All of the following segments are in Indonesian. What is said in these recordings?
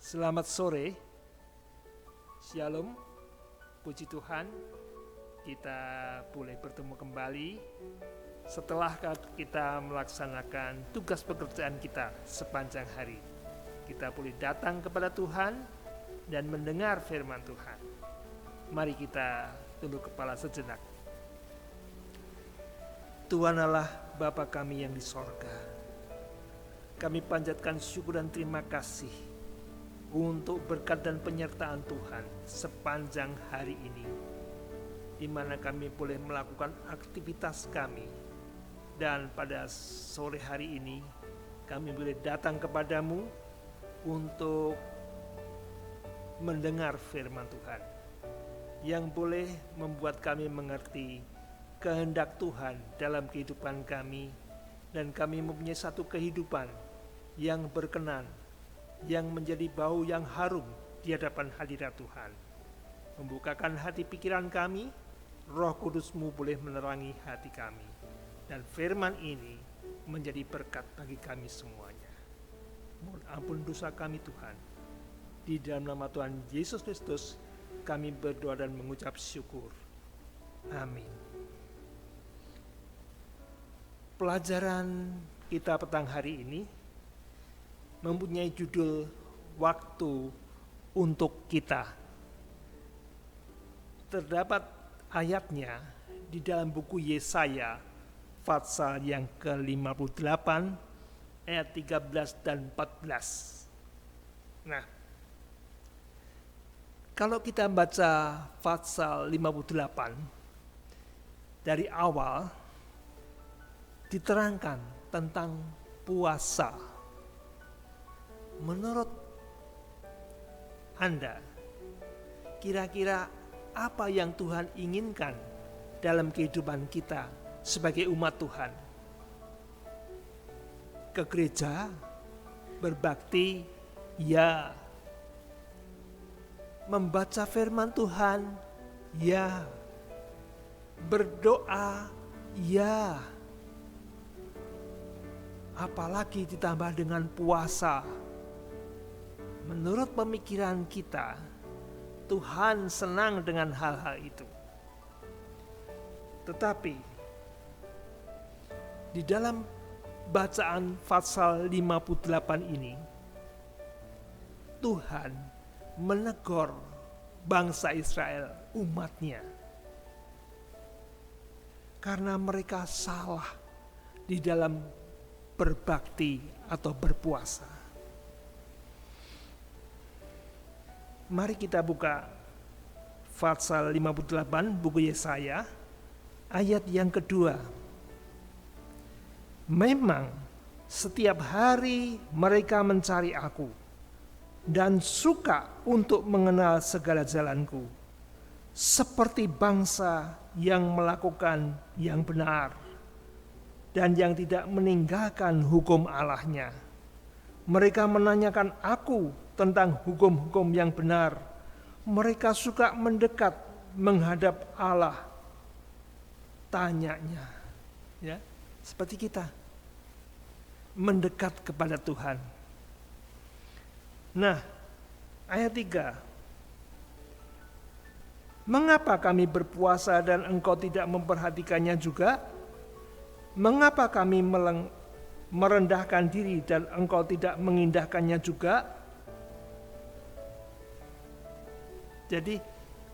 Selamat sore, Shalom, puji Tuhan, kita boleh bertemu kembali setelah kita melaksanakan tugas pekerjaan kita sepanjang hari. Kita boleh datang kepada Tuhan dan mendengar firman Tuhan. Mari kita tunduk kepala sejenak. Tuhan Allah Bapa kami yang di sorga, kami panjatkan syukur dan terima kasih untuk berkat dan penyertaan Tuhan sepanjang hari ini, di mana kami boleh melakukan aktivitas kami, dan pada sore hari ini kami boleh datang kepadamu untuk mendengar firman Tuhan yang boleh membuat kami mengerti kehendak Tuhan dalam kehidupan kami, dan kami mempunyai satu kehidupan yang berkenan, yang menjadi bau yang harum di hadapan hadirat Tuhan. Membukakan hati pikiran kami, Roh Kudus-Mu boleh menerangi hati kami, dan firman ini menjadi berkat bagi kami semuanya. Mohon ampun dosa kami Tuhan. Di dalam nama Tuhan Yesus Kristus kami berdoa dan mengucap syukur. Amin. Pelajaran kita petang hari ini mempunyai judul Waktu untuk Kita. Terdapat ayatnya di dalam buku Yesaya pasal yang ke-58 ayat 13 dan 14. Nah, kalau kita baca pasal 58 dari awal, diterangkan tentang puasa. Menurut Anda, kira-kira apa yang Tuhan inginkan dalam kehidupan kita sebagai umat Tuhan? Ke gereja, berbakti, ya. Membaca firman Tuhan, ya. Berdoa, ya. Apalagi ditambah dengan puasa. Menurut pemikiran kita, Tuhan senang dengan hal-hal itu. Tetapi di dalam bacaan pasal 58 ini, Tuhan menegur bangsa Israel, umatnya, karena mereka salah di dalam berbakti atau berpuasa. Mari kita buka pasal 58 buku Yesaya ayat yang kedua. Memang setiap hari mereka mencari aku dan suka untuk mengenal segala jalanku, seperti bangsa yang melakukan yang benar dan yang tidak meninggalkan hukum Allahnya. Mereka menanyakan aku tentang hukum-hukum yang benar. Mereka suka mendekat menghadap Allah. Tanyanya, ya, seperti kita mendekat kepada Tuhan. Nah, ayat 3. Mengapa kami berpuasa dan engkau tidak memperhatikannya juga? Mengapa kami merendahkan diri dan engkau tidak mengindahkannya juga? Jadi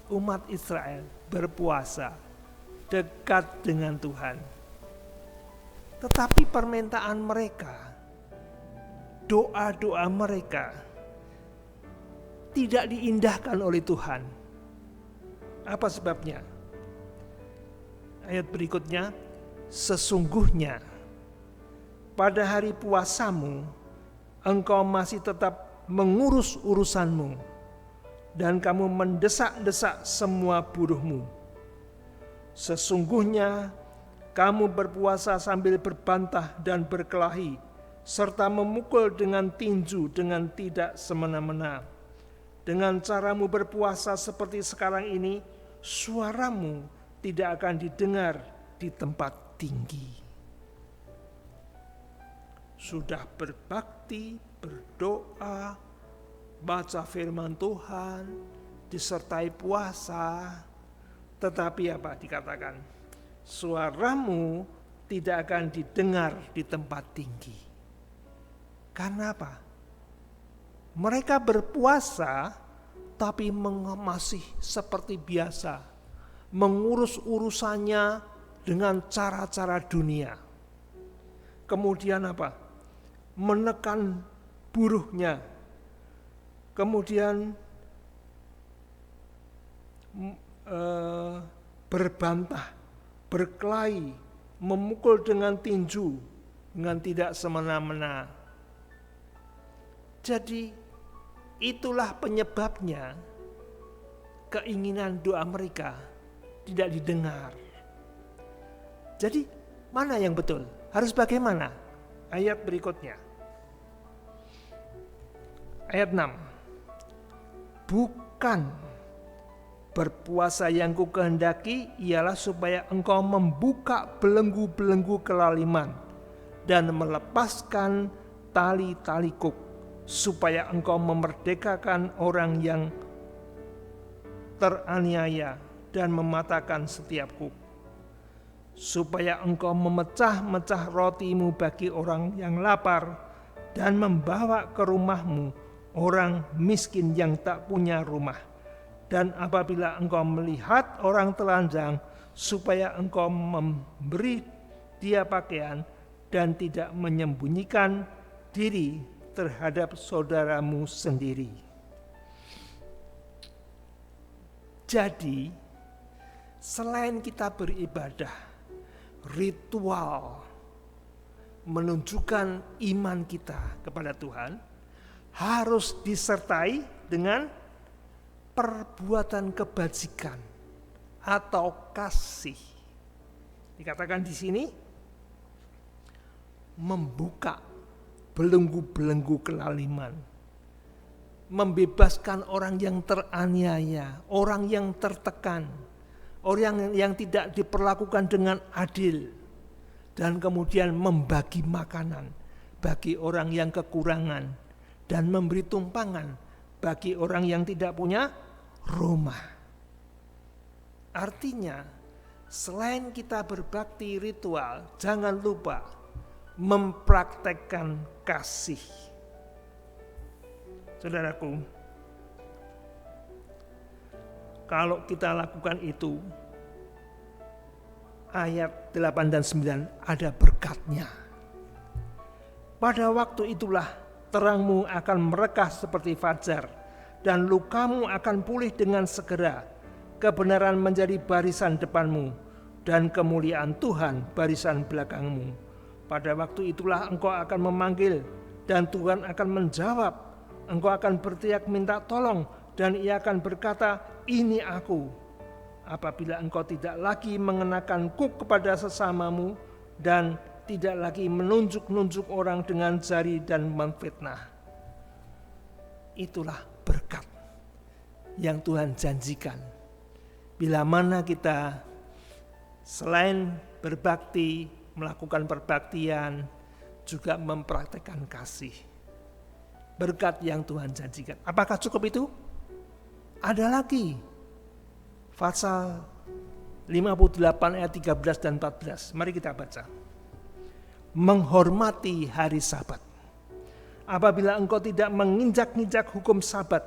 umat Israel berpuasa dekat dengan Tuhan. Tetapi permintaan mereka, doa-doa mereka tidak diindahkan oleh Tuhan. Apa sebabnya? Ayat berikutnya, sesungguhnya pada hari puasamu engkau masih tetap mengurus urusanmu, dan kamu mendesak-desak semua buruhmu. Sesungguhnya kamu berpuasa sambil berbantah dan berkelahi, serta memukul dengan tinju dengan tidak semena-mena. Dengan caramu berpuasa seperti sekarang ini, suaramu tidak akan didengar di tempat tinggi. Sudah berbakti, berdoa, baca firman Tuhan, disertai puasa, tetapi apa dikatakan? Suaramu tidak akan didengar di tempat tinggi. Karena apa? Mereka berpuasa tapi masih seperti biasa, mengurus urusannya dengan cara-cara dunia. Kemudian apa? Menekan buruhnya. Kemudian berbantah, berkelahi, memukul dengan tinju, dengan tidak semena-mena. Jadi itulah penyebabnya keinginan doa mereka tidak didengar. Jadi mana yang betul? Harus bagaimana? Ayat berikutnya. Ayat 6. Bukan berpuasa yang ku kehendaki ialah supaya engkau membuka belenggu-belenggu kelaliman dan melepaskan tali-tali kuk, supaya engkau memerdekakan orang yang teraniaya dan mematahkan setiap kuk, supaya engkau memecah-mecah rotimu bagi orang yang lapar dan membawa ke rumahmu orang miskin yang tak punya rumah. Dan apabila engkau melihat orang telanjang, supaya engkau memberi dia pakaian dan tidak menyembunyikan diri terhadap saudaramu sendiri. Jadi, selain kita beribadah, ritual menunjukkan iman kita kepada Tuhan harus disertai dengan perbuatan kebajikan atau kasih. Dikatakan di sini membuka belenggu-belenggu kelaliman, membebaskan orang yang teraniaya, orang yang tertekan, orang yang tidak diperlakukan dengan adil, dan kemudian membagi makanan bagi orang yang kekurangan dan memberi tumpangan bagi orang yang tidak punya rumah. Artinya, selain kita berbakti ritual, jangan lupa mempraktekkan kasih. Saudaraku, kalau kita lakukan itu, ayat 8 dan 9 ada berkatnya. Pada waktu itulah terangmu akan merekah seperti fajar, dan lukamu akan pulih dengan segera. Kebenaran menjadi barisan depanmu, dan kemuliaan Tuhan barisan belakangmu. Pada waktu itulah engkau akan memanggil, dan Tuhan akan menjawab. Engkau akan berteriak minta tolong, dan Ia akan berkata, ini aku. Apabila engkau tidak lagi mengenakan kuk kepada sesamamu, dan tidak lagi menunjuk-nunjuk orang dengan jari dan memfitnah. Itulah berkat yang Tuhan janjikan. Bila mana kita selain berbakti, melakukan perbaktian, juga mempraktekkan kasih. Berkat yang Tuhan janjikan. Apakah cukup itu? Ada lagi. Pasal 58 ayat 13 dan 14. Mari kita baca. Menghormati hari Sabat. Apabila engkau tidak menginjak-injak hukum Sabat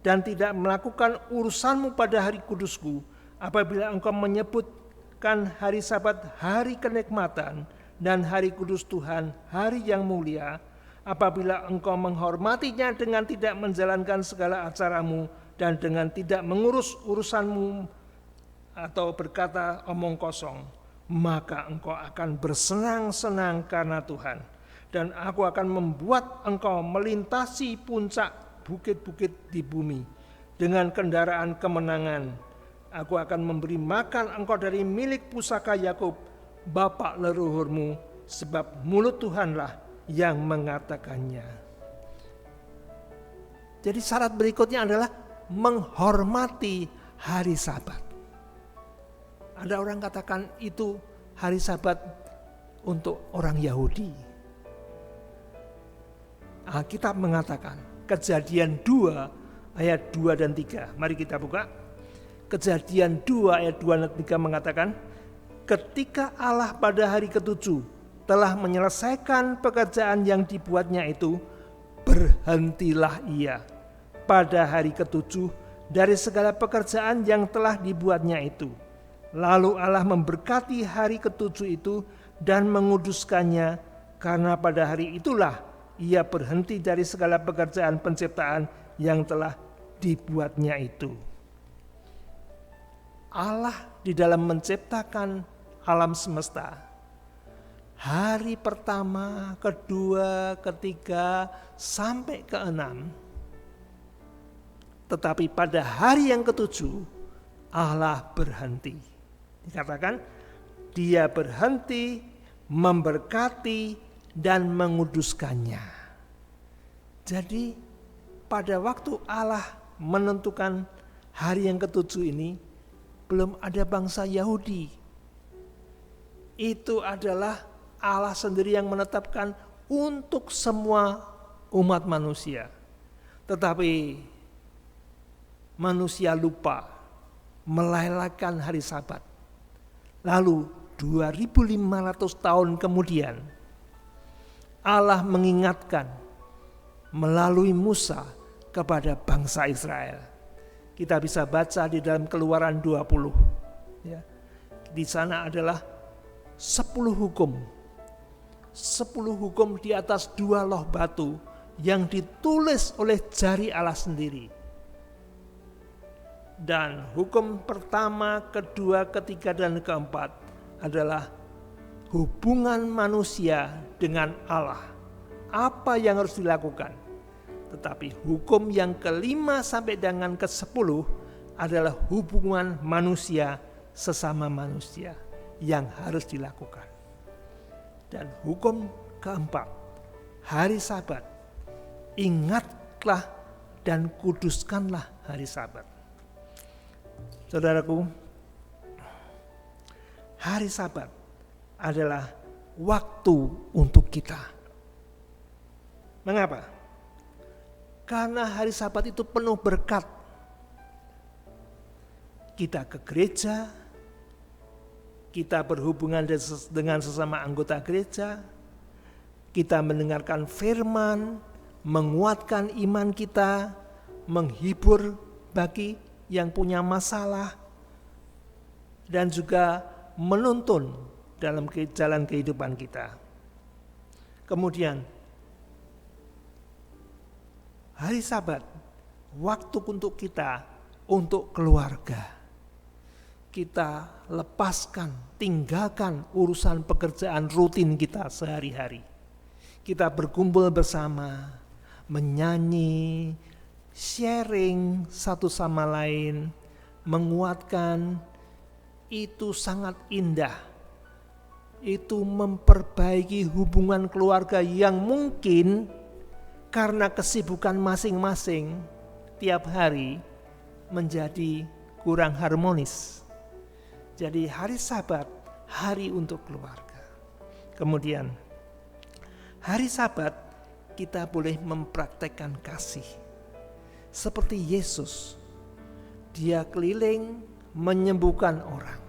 dan tidak melakukan urusanmu pada hari kudusku, apabila engkau menyebutkan hari Sabat hari kenikmatan dan hari kudus Tuhan hari yang mulia, apabila engkau menghormatinya dengan tidak menjalankan segala acaramu dan dengan tidak mengurus urusanmu atau berkata omong kosong, maka engkau akan bersenang-senang karena Tuhan. Dan aku akan membuat engkau melintasi puncak bukit-bukit di bumi dengan kendaraan kemenangan. Aku akan memberi makan engkau dari milik pusaka Yakub, bapa leluhurmu, sebab mulut Tuhanlah yang mengatakannya. Jadi syarat berikutnya adalah menghormati hari Sabat. Ada orang katakan itu hari Sabat untuk orang Yahudi. Alkitab mengatakan Kejadian 2 ayat 2 dan 3. Mari kita buka. Kejadian 2 ayat 2 dan 3 mengatakan, ketika Allah pada hari ketujuh telah menyelesaikan pekerjaan yang dibuatnya itu, berhentilah ia pada hari ketujuh dari segala pekerjaan yang telah dibuatnya itu. Lalu Allah memberkati hari ketujuh itu dan menguduskannya, karena pada hari itulah ia berhenti dari segala pekerjaan penciptaan yang telah dibuatnya itu. Allah di dalam menciptakan alam semesta, hari pertama, kedua, ketiga, sampai ke-6. Tetapi pada hari yang ketujuh, Allah berhenti. Dikatakan, dia berhenti, memberkati, dan menguduskannya. Jadi, pada waktu Allah menentukan hari yang ketujuh ini, belum ada bangsa Yahudi. Itu adalah Allah sendiri yang menetapkan untuk semua umat manusia. Tetapi manusia lupa melelehkan hari Sabat. Lalu 2500 tahun kemudian Allah mengingatkan melalui Musa kepada bangsa Israel. Kita bisa baca di dalam Keluaran 20. Ya. Di sana adalah 10 hukum. 10 hukum di atas 2 loh batu yang ditulis oleh jari Allah sendiri. Dan hukum pertama, kedua, ketiga, dan keempat adalah hubungan manusia dengan Allah. Apa yang harus dilakukan? Tetapi hukum yang kelima sampai dengan ke-10 adalah hubungan manusia sesama manusia yang harus dilakukan. Dan hukum keempat, hari Sabat, ingatlah dan kuduskanlah hari Sabat. Saudaraku, hari Sabat adalah waktu untuk kita. Mengapa? Karena hari Sabat itu penuh berkat. Kita ke gereja, kita berhubungan dengan sesama anggota gereja, kita mendengarkan firman, menguatkan iman kita, menghibur bagi yang punya masalah, dan juga menuntun dalam jalan kehidupan kita. Kemudian hari Sabat, waktu untuk kita, untuk keluarga. Kita lepaskan, tinggalkan urusan pekerjaan rutin kita sehari-hari. Kita berkumpul bersama, menyanyi, sharing satu sama lain, menguatkan. Itu sangat indah. Itu memperbaiki hubungan keluarga yang mungkin karena kesibukan masing-masing tiap hari menjadi kurang harmonis. Jadi hari Sabat, hari untuk keluarga. Kemudian hari Sabat kita boleh mempraktekkan kasih. Seperti Yesus, dia keliling menyembuhkan orang.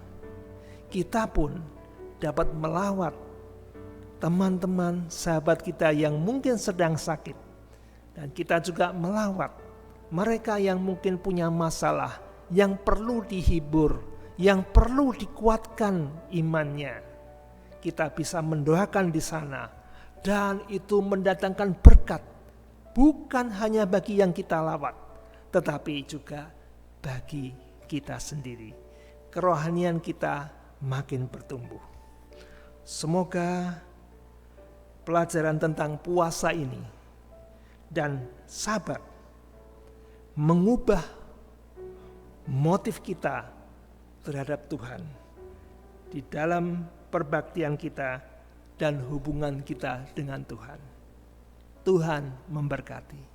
Kita pun dapat melawat teman-teman, sahabat kita yang mungkin sedang sakit. Dan kita juga melawat mereka yang mungkin punya masalah, yang perlu dihibur, yang perlu dikuatkan imannya. Kita bisa mendoakan di sana, dan itu mendatangkan berkat, bukan hanya bagi yang kita lawat, tetapi juga bagi kita sendiri. Kerohanian kita makin bertumbuh. Semoga pelajaran tentang puasa ini dan Sabat mengubah motif kita terhadap Tuhan di dalam perbaktian kita dan hubungan kita dengan Tuhan. Tuhan memberkati.